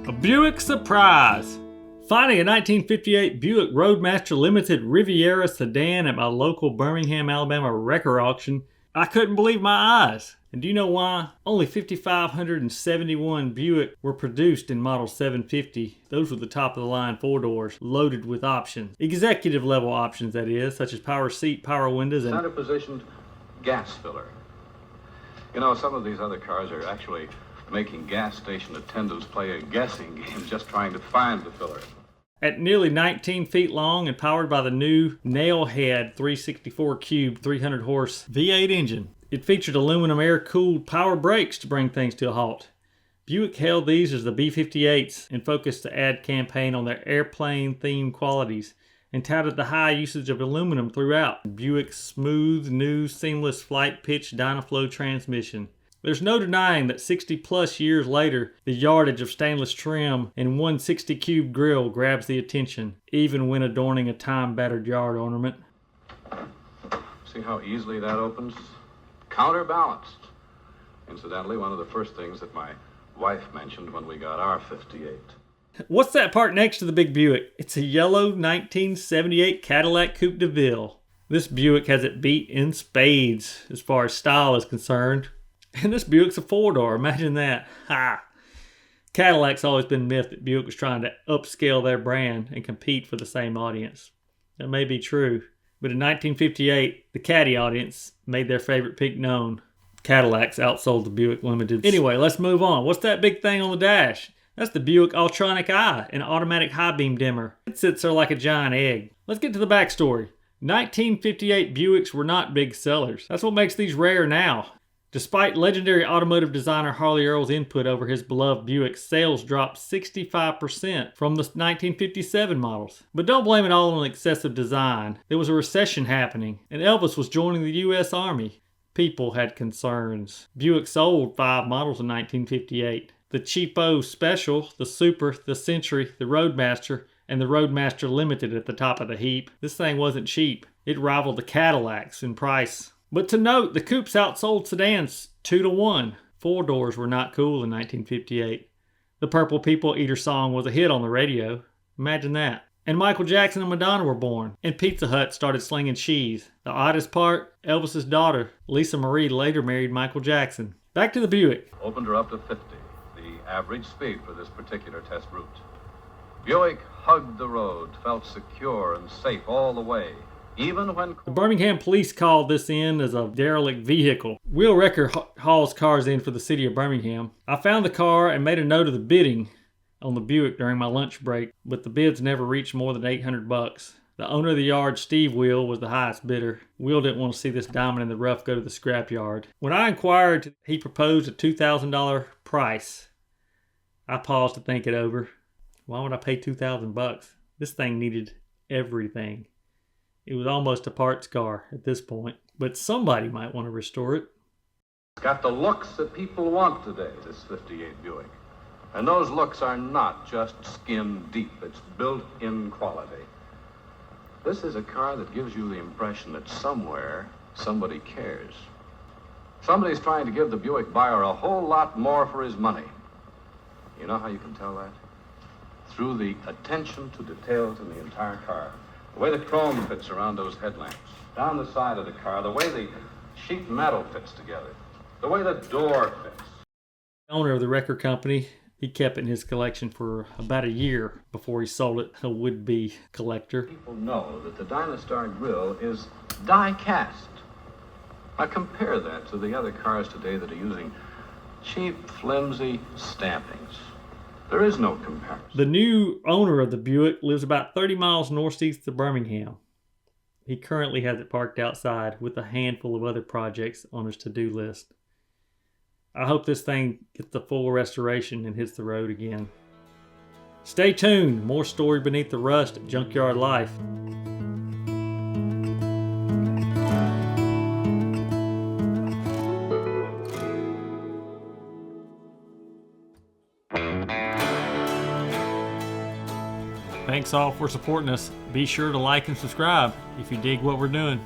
A Buick surprise! Finding a 1958 Buick Roadmaster Limited Riviera sedan at my local Birmingham, Alabama wrecker auction, I couldn't believe my eyes. And do you know why? Only 5,571 Buick were produced in model 750. Those were the top of the line four doors, loaded with options. Executive level options, that is, such as power seat, power windows, and center positioned gas filler. You know, some of these other cars are actually making gas station attendants play a guessing game just trying to find the filler. At nearly 19 feet long and powered by the new Nailhead 364 Cube 300 horse V8 engine. It featured aluminum air-cooled power brakes to bring things to a halt. Buick hailed these as the B-58s and focused the ad campaign on their airplane-themed qualities and touted the high usage of aluminum throughout. Buick's smooth, new, seamless Flight Pitch Dynaflow transmission. There's no denying that 60 plus years later, the yardage of stainless trim and 160 cube grille grabs the attention, even when adorning a time-battered yard ornament. See how easily that opens? Counterbalanced. Incidentally, one of the first things that my wife mentioned when we got our 58. What's that part next to the big Buick? It's a yellow 1978 Cadillac Coupe de Ville. This Buick has it beat in spades as far as style is concerned. And this Buick's a four-door, imagine that. Ha! Cadillac's always been myth that Buick was trying to upscale their brand and compete for the same audience. That may be true, but in 1958, the Caddy audience made their favorite peak known. Cadillacs outsold the Buick Limited. Anyway, let's move on. What's that big thing on the dash? That's the Buick Ultronic Eye, an automatic high beam dimmer. It sits there like a giant egg. Let's get to the backstory. 1958 Buicks were not big sellers. That's what makes these rare now. Despite legendary automotive designer Harley Earl's input over his beloved Buick, sales dropped 65% from the 1957 models. But don't blame it all on excessive design. There was a recession happening, and Elvis was joining the U.S. Army. People had concerns. Buick sold 5 models in 1958. The Cheapo Special, the Super, the Century, the Roadmaster, and the Roadmaster Limited at the top of the heap. This thing wasn't cheap. It rivaled the Cadillacs in price. But to note, the coupes outsold sedans 2-1. Four doors were not cool in 1958. The Purple People Eater song was a hit on the radio. Imagine that. And Michael Jackson and Madonna were born. And Pizza Hut started slinging cheese. The oddest part, Elvis's daughter, Lisa Marie, later married Michael Jackson. Back to the Buick. Opened her up to 50, the average speed for this particular test route. Buick hugged the road, felt secure and safe all the way. Even when the Birmingham police called this in as a derelict vehicle. Wheel Wrecker hauls cars in for the city of Birmingham. I found the car and made a note of the bidding on the Buick during my lunch break, but the bids never reached more than $800. The owner of the yard, Steve Wheel, was the highest bidder. Wheel didn't want to see this diamond in the rough go to the scrapyard. When I inquired, he proposed a $2,000 price. I paused to think it over. Why would I pay $2,000? This thing needed everything. It was almost a parts car at this point, but somebody might want to restore it. It's got the looks that people want today, this 58 Buick. And those looks are not just skin deep, it's built-in quality. This is a car that gives you the impression that somewhere somebody cares. Somebody's trying to give the Buick buyer a whole lot more for his money. You know how you can tell that? Through the attention to details in the entire car. The way the chrome fits around those headlamps, down the side of the car, the way the sheet metal fits together, the way the door fits. The owner of the record company, he kept it in his collection for about a year before he sold it to a would-be collector. People know that the Dynastar grille is die-cast. Now compare that to the other cars today that are using cheap, flimsy stampings. There is no comparison. The new owner of the Buick lives about 30 miles northeast of Birmingham. He currently has it parked outside with a handful of other projects on his to-do list. I hope this thing gets the full restoration and hits the road again. Stay tuned. More story beneath the rust at Junkyard Life. Thanks all for supporting us. Be sure to like and subscribe if you dig what we're doing.